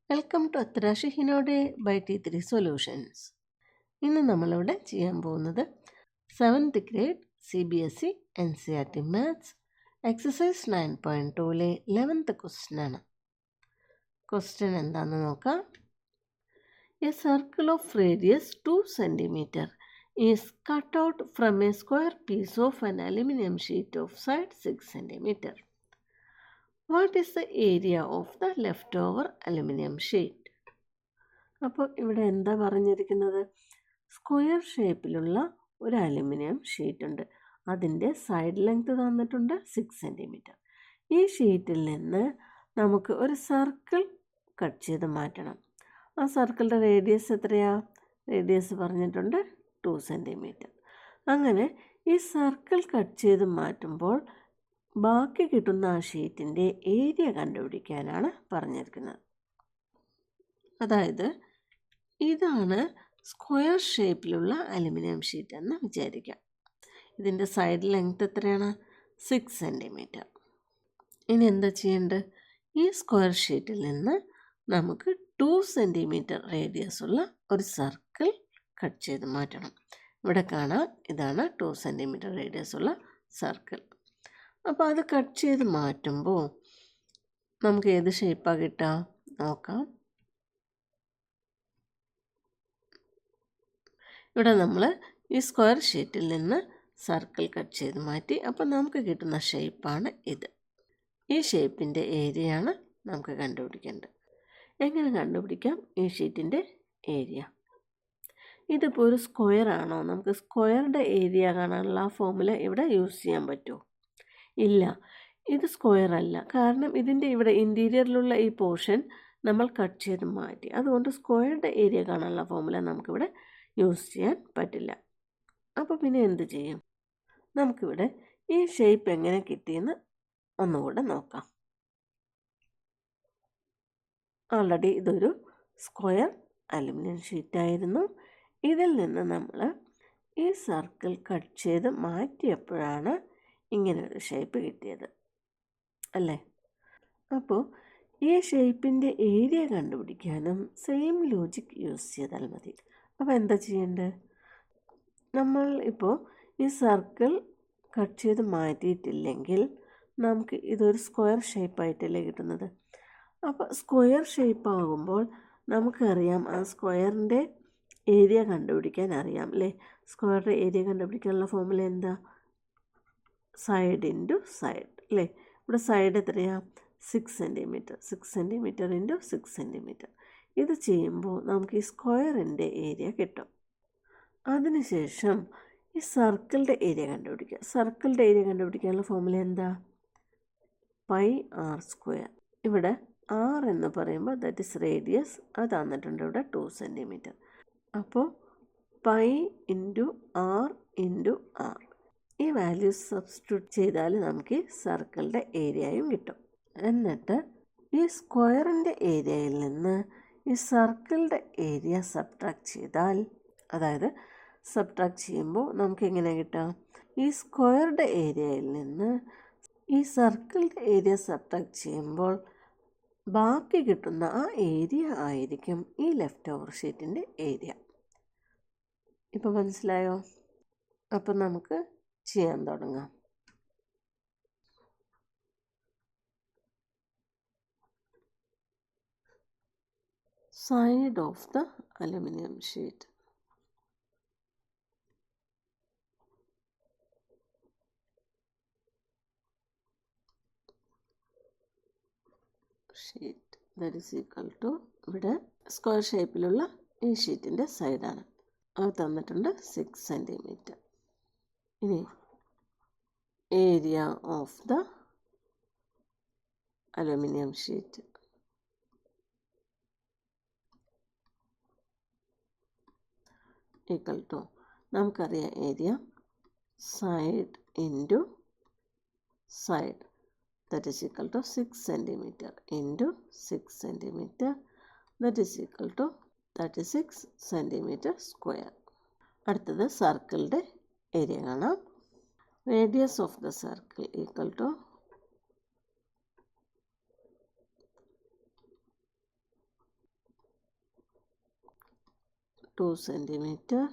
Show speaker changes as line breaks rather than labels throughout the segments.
Welcome to അത്രാഷി ഹിനോഡെ by T3 solutions. ഇന്ന് നമ്മളിവിടെ ചെയ്യാൻ പോകുന്നത് 7th grade CBSE NCERT maths exercise 9.2 11th ക്വസ്റ്റ്യനാണ്. ക്വസ്റ്റ്യൻ എന്താണെന്ന് നോക്കാം. A circle of radius 2 cm is cut out from a square piece of an aluminium sheet of side 6 cm. What is the area of the left over aluminium sheet? അപ്പോൾ ഇവിടെ എന്താ പറഞ്ഞിരിക്കുന്നത്? Square ഷേപ്പിലുള്ള ഒരു aluminium sheet ഉണ്ട്. അതിൻ്റെ side length തന്നിട്ടുണ്ട് 6 cm. ഈ ഷീറ്റിൽ നിന്ന് നമുക്ക് ഒരു സർക്കിൾ കട്ട് ചെയ്ത് മാറ്റണം. ആ സർക്കിളിൻ്റെ റേഡിയസ് എത്രയാ? റേഡിയസ് പറഞ്ഞിട്ടുണ്ട് 2 cm. അങ്ങനെ ഈ സർക്കിൾ കട്ട് ചെയ്ത് മാറ്റുമ്പോൾ ബാക്കി കിട്ടുന്ന ആ ഷീറ്റിൻ്റെ ഏരിയ കണ്ടുപിടിക്കാനാണ് പറഞ്ഞിരിക്കുന്നത്. അതായത് ഇതാണ് സ്ക്വയർ ഷേപ്പിലുള്ള അലുമിനിയം ഷീറ്റ് എന്ന് വിചാരിക്കാം. ഇതിൻ്റെ സൈഡ് ലെങ്ത് എത്രയാണ്? 6 cm. ഇനി എന്താ ചെയ്യേണ്ടത്? ഈ സ്ക്വയർ ഷീറ്റിൽ നിന്ന് നമുക്ക് 2 cm റേഡിയസ് ഉള്ള ഒരു സർക്കിൾ കട്ട് ചെയ്ത് മാറ്റണം. ഇവിടെ കാണാം, ഇതാണ് 2 cm റേഡിയസ് ഉള്ള സർക്കിൾ. അപ്പോൾ അത് കട്ട് ചെയ്ത് മാറ്റുമ്പോൾ നമുക്ക് ഏത് ഷേപ്പാണ് കിട്ടുക നോക്കാം. ഇവിടെ നമ്മൾ ഈ സ്ക്വയർ ഷീറ്റിൽ നിന്ന് സർക്കിൾ കട്ട് ചെയ്ത് മാറ്റി. അപ്പോൾ നമുക്ക് കിട്ടുന്ന ഷേപ്പാണ് ഇത്. ഈ ഷേപ്പിൻ്റെ ഏരിയയാണ് നമുക്ക് കണ്ടുപിടിക്കേണ്ടത്. എങ്ങനെ കണ്ടുപിടിക്കാം ഈ ഷീറ്റിൻ്റെ ഏരിയ? ഇതിപ്പോൾ ഒരു സ്ക്വയർ ആണോ? നമുക്ക് സ്ക്വയറിൻ്റെ ഏരിയ കാണാനുള്ള ആ ഫോർമുല ഇവിടെ യൂസ് ചെയ്യാൻ പറ്റുമോ? ഇല്ല, ഇത് സ്ക്വയർ അല്ല. കാരണം ഇതിൻ്റെ ഇവിടെ ഇൻറ്റീരിയറിലുള്ള ഈ പോർഷൻ നമ്മൾ കട്ട് ചെയ്ത് മാറ്റി. അതുകൊണ്ട് സ്ക്വയറുടെ ഏരിയ കാണാനുള്ള ഫോർമുല നമുക്കിവിടെ യൂസ് ചെയ്യാൻ പറ്റില്ല. അപ്പോൾ പിന്നെ എന്ത് ചെയ്യും? നമുക്കിവിടെ ഈ ഷേപ്പ് എങ്ങനെ കിട്ടിയെന്ന് ഒന്നുകൂടെ നോക്കാം. ഓൾറെഡി ഇതൊരു സ്ക്വയർ അലുമിനിയം ഷീറ്റായിരുന്നു. ഇതിൽ നിന്ന് നമ്മൾ ഈ സർക്കിൾ കട്ട് ചെയ്ത് മാറ്റിയപ്പോഴാണ് ഇങ്ങനൊരു ഷേപ്പ് കിട്ടിയത് അല്ലേ? അപ്പോൾ ഈ ഷേപ്പിൻ്റെ ഏരിയ കണ്ടുപിടിക്കാനും സെയിം ലോജിക് യൂസ് ചെയ്താൽ മതി. അപ്പോൾ എന്താ ചെയ്യേണ്ടത്? നമ്മൾ ഇപ്പോൾ ഈ സർക്കിൾ കട്ട് ചെയ്ത് മാറ്റിയിട്ടില്ലെങ്കിൽ നമുക്ക് ഇതൊരു സ്ക്വയർ ഷേപ്പായിട്ടല്ലേ കിട്ടുന്നത്. അപ്പോൾ സ്ക്വയർ ഷേപ്പ് ആകുമ്പോൾ നമുക്കറിയാം ആ സ്ക്വയറിൻ്റെ ഏരിയ കണ്ടുപിടിക്കാൻ അറിയാം അല്ലേ? സ്ക്വയറിൻ്റെ ഏരിയ കണ്ടുപിടിക്കാനുള്ള ഫോർമുല എന്താ? സൈഡ് ഇൻറ്റു സൈഡ് അല്ലേ? ഇവിടെ സൈഡ് എത്രയാണ്? 6 cm. 6 cm into 6 cm. ഇത് ചെയ്യുമ്പോൾ നമുക്ക് ഈ സ്ക്വയറിൻ്റെ ഏരിയ കിട്ടും. അതിനുശേഷം ഈ സർക്കിളിൻ്റെ ഏരിയ കണ്ടുപിടിക്കുക. സർക്കിളിൻ്റെ ഏരിയ കണ്ടുപിടിക്കാനുള്ള ഫോർമുല എന്താ? πr². ഇവിടെ r എന്ന് പറയുമ്പോൾ ദാറ്റ് ഇസ് റേഡിയസ്. അത് തന്നിട്ടുണ്ട് ഇവിടെ 2 cm. അപ്പോൾ π ഇൻറ്റു r ഇൻറ്റു r. ഈ വാല്യൂസ് സബ്സ്റ്റിറ്റ്യൂട്ട് ചെയ്താൽ നമുക്ക് ഈ സർക്കിളിൻ്റെ ഏരിയയും കിട്ടും. എന്നിട്ട് ഈ സ്ക്വയറിൻ്റെ ഏരിയയിൽ നിന്ന് ഈ സർക്കിളിൻ്റെ ഏരിയ സബ്ട്രാക്ട് ചെയ്താൽ, അതായത് സബ്ട്രാക്ട് ചെയ്യുമ്പോൾ നമുക്ക് എങ്ങനെ കിട്ടാം? ഈ സ്ക്വയറുടെ ഏരിയയിൽ നിന്ന് ഈ സർക്കിളിൻ്റെ ഏരിയ സബ്ട്രാക്ട് ചെയ്യുമ്പോൾ ബാക്കി കിട്ടുന്ന ആ ഏരിയ ആയിരിക്കും ഈ ലെഫ്റ്റ് ഓവർ ഷീറ്റിൻ്റെ ഏരിയ. ഇപ്പോൾ മനസ്സിലായോ? അപ്പം നമുക്ക് ചെയ്യാൻ തുടങ്ങാം. Side of the aluminium sheet. Sheet that is equal to, ഇവിടെ സ്ക്വയർ ഷേപ്പിലുള്ള ഈ ഷീറ്റിൻ്റെ സൈഡാണ്. അത് തന്നിട്ടുണ്ട് 6 cm. ഇനി area of the aluminium sheet equal to, നമുക്കറിയാം area side into side that is equal to 6 cm into 6 cm that is equal to 36 cm square. അടുത്തത് സർക്കിളിൻ്റെ ഏരിയ കാണാം. Radius of the circle equal to 2 centimeter.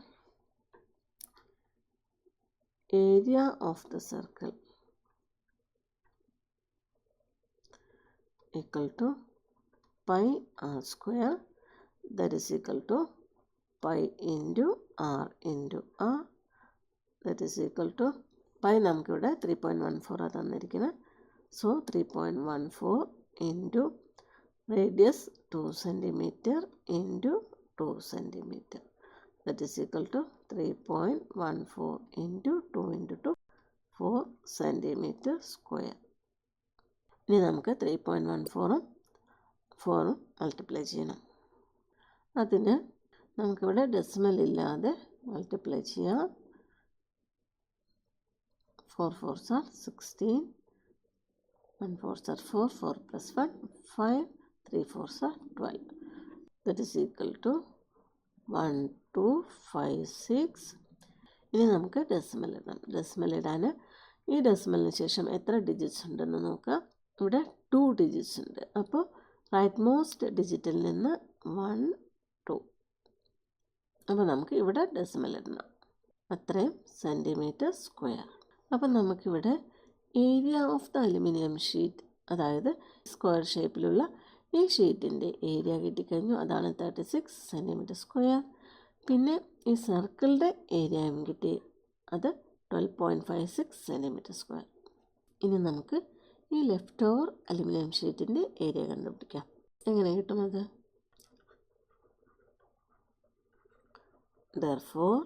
Area of the circle equal to pi r square, that is equal to pi into r into r, that is equal to pi നമുക്കിവിടെ 3.14 തന്നിരിക്കുന്നത്. So 3.14 into radius 2 centimeter into 2 centimeter, that is equal to 3.14 into 2 into 2, 4 centimeter square. ഇനി നമുക്ക് 3.14ഉം 4ഉം multiply ചെയ്യണം. അതിന് നമുക്കിവിടെ decimal ഇല്ലാതെ multiply ചെയ്യാം. 4 4s are 16, 1 4s are 4, 4 plus 1 5, 3 4s are 12, that is equal to 1 2 5 6. ഇനി നമുക്ക് ഡെസിമൽ ഇടാം. ഡെസിമൽ ഇടാൻ ഈ ഡെസിമലിന് ശേഷം എത്ര ഡിജിറ്റ്സ് ഉണ്ടെന്ന് നോക്കാം. ഇവിടെ 2 ഡിജിറ്റ്സ് ഉണ്ട്. അപ്പോൾ റൈറ്റ് മോസ്റ്റ് ഡിജിറ്റിൽ നിന്ന് 1 2. അപ്പോൾ നമുക്ക് ഇവിടെ ഡെസിമൽ ഇടണം. അത്രയും സെൻറ്റിമീറ്റർ സ്ക്വയർ. അപ്പം നമുക്കിവിടെ area of the aluminium sheet, അതായത് സ്ക്വയർ ഷേപ്പിലുള്ള ഈ ഷീറ്റിൻ്റെ ഏരിയ കിട്ടിക്കഴിഞ്ഞു. അതാണ് 36 സെൻറ്റിമീറ്റർ സ്ക്വയർ. പിന്നെ ഈ സർക്കിളിൻ്റെ ഏരിയയും കിട്ടി, അത് 12.56 സെൻറ്റിമീറ്റർ സ്ക്വയർ. ഇനി നമുക്ക് ഈ ലെഫ്റ്റ് ഓവർ അലുമിനിയം ഷീറ്റിൻ്റെ ഏരിയ കണ്ടുപിടിക്കാം. എങ്ങനെ കിട്ടും അത്? Therefore,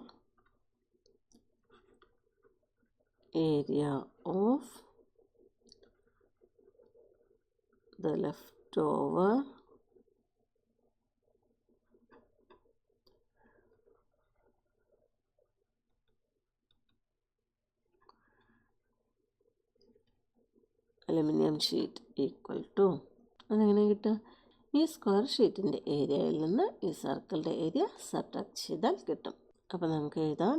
area of the leftover aluminium sheet equal to, അതെങ്ങനെ കിട്ടുക? ഈ സ്ക്വയർ ഷീറ്റിൻ്റെ ഏരിയയിൽ നിന്ന് ഈ സർക്കിളിൻ്റെ ഏരിയ സബ്ട്രാക്ട് ചെയ്താൽ കിട്ടും. അപ്പോൾ നമുക്ക് എഴുതാം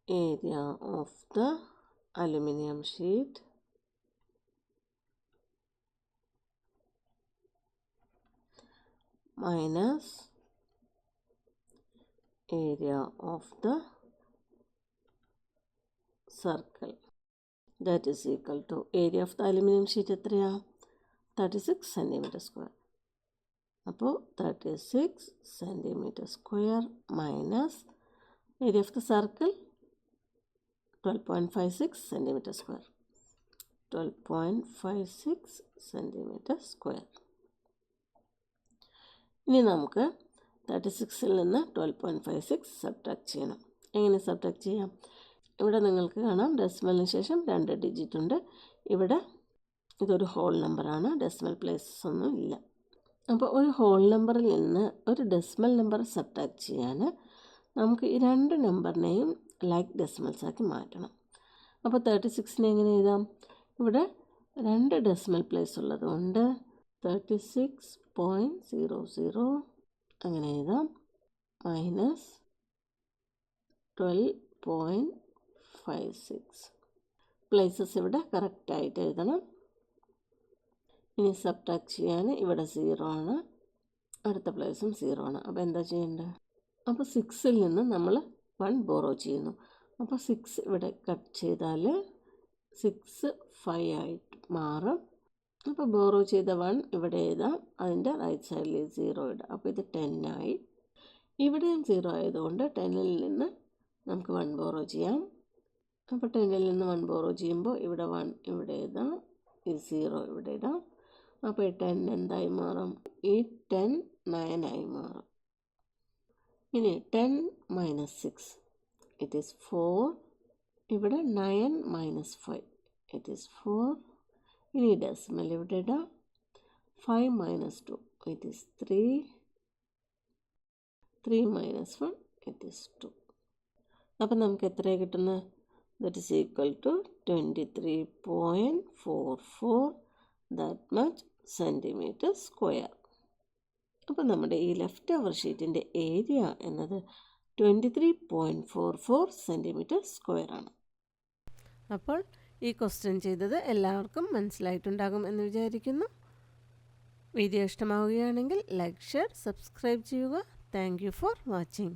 area of the aluminium sheet minus area of the circle, that is equal to area of the aluminum sheet എത്രയാ? 36 centimeter square. അപ്പോൾ 36 centimeter square minus area of the circle 12.56 centimeter square. 12.56 centimeter square. ഇനി നമുക്ക് 36ൽ നിന്ന് 12.56 subtract ചെയ്യണം. എങ്ങനെ subtract ചെയ്യാം? ഇവിടെ നിങ്ങൾക്ക് കാണാം ഡെസിമലിന് ശേഷം 2 ഡിജിറ്റ് ഉണ്ട്. ഇവിടെ ഇതൊരു ഹോൾ നമ്പറാണ്, ഡെസിമൽ പ്ലേസസ് ഒന്നും ഇല്ല. അപ്പോൾ ഒരു ഹോൾ നമ്പറിൽ നിന്ന് ഒരു ഡെസിമൽ നമ്പർ സബ്ട്രാക്ട് ചെയ്യാൻ നമുക്ക് ഈ 2 നമ്പറിനെയും ലൈക്ക് ഡെസിമൽസ് ആക്കി മാറ്റണം. അപ്പോൾ 36നെ എങ്ങനെ എഴുതാം? ഇവിടെ 2 ഡെസിമൽ പ്ലേസ് ഉള്ളതുകൊണ്ട് 36.00 അങ്ങനെ എഴുതാം, മൈനസ് 12.56. പ്ലേസസ് ഇവിടെ കറക്റ്റായിട്ട് എഴുതണം. ഇനി സബ്ട്രാക്ട് ചെയ്യാൻ ഇവിടെ 0 ആണ്, അടുത്ത പ്ലേസും 0 ആണ്. അപ്പോൾ എന്താ ചെയ്യേണ്ടത്? അപ്പോൾ 6ൽ നിന്ന് നമ്മൾ 1 ബോറോ ചെയ്യുന്നു. അപ്പോൾ 6 ഇവിടെ കട്ട് ചെയ്താൽ 6 5 ആയിട്ട് മാറും. അപ്പോൾ ബോറോ ചെയ്ത 1 ഇവിടെ എഴുതാം, അതിൻ്റെ റൈറ്റ് സൈഡിൽ 0 ഇടാം. അപ്പോൾ ഇത് 10 ആയി. ഇവിടെയും 0 ആയതുകൊണ്ട് 10ൽ നിന്ന് നമുക്ക് 1 ബോറോ ചെയ്യാം. അപ്പോൾ 10ൽ നിന്ന് 1 ബോറോ ചെയ്യുമ്പോൾ ഇവിടെ 1 ഇവിടെ എഴുതാം, ഈ 0 ഇവിടെ ഇടാം. അപ്പോൾ ഈ 10 എന്തായി മാറും? ഈ 10 9 ആയി മാറും. ഇനി 10 - 6 ഇറ്റ് ഈസ് 4. ഇവിടെ 9 - 5 ഇറ്റ് ഈസ് 4. ഇനി ഡെസിമൽ ഇവിടെ ഇടാം. 5 - 2 ഇറ്റ് ഈസ് 3. 3 - 1 it is 2. അപ്പം നമുക്ക് എത്രയാണ് കിട്ടുന്നത്? That is equal to 23.44 that much centimetre square. അപ്പോൾ നമ്മുടെ ഈ ലെഫ്റ്റ് ഓവർ ഷീറ്റിൻ്റെ ഏരിയ എന്നത് 23.44 സെൻറ്റിമീറ്റർ സ്ക്വയർ ആണ്. അപ്പോൾ ഈ ക്വസ്റ്റ്യൻ ചെയ്തത് എല്ലാവർക്കും മനസ്സിലായിട്ടുണ്ടാകും എന്ന് വിചാരിക്കുന്നു. വീഡിയോ ഇഷ്ടമാവുകയാണെങ്കിൽ ലൈക്ക്, ഷെയർ, സബ്സ്ക്രൈബ് ചെയ്യുക. Thank you for watching.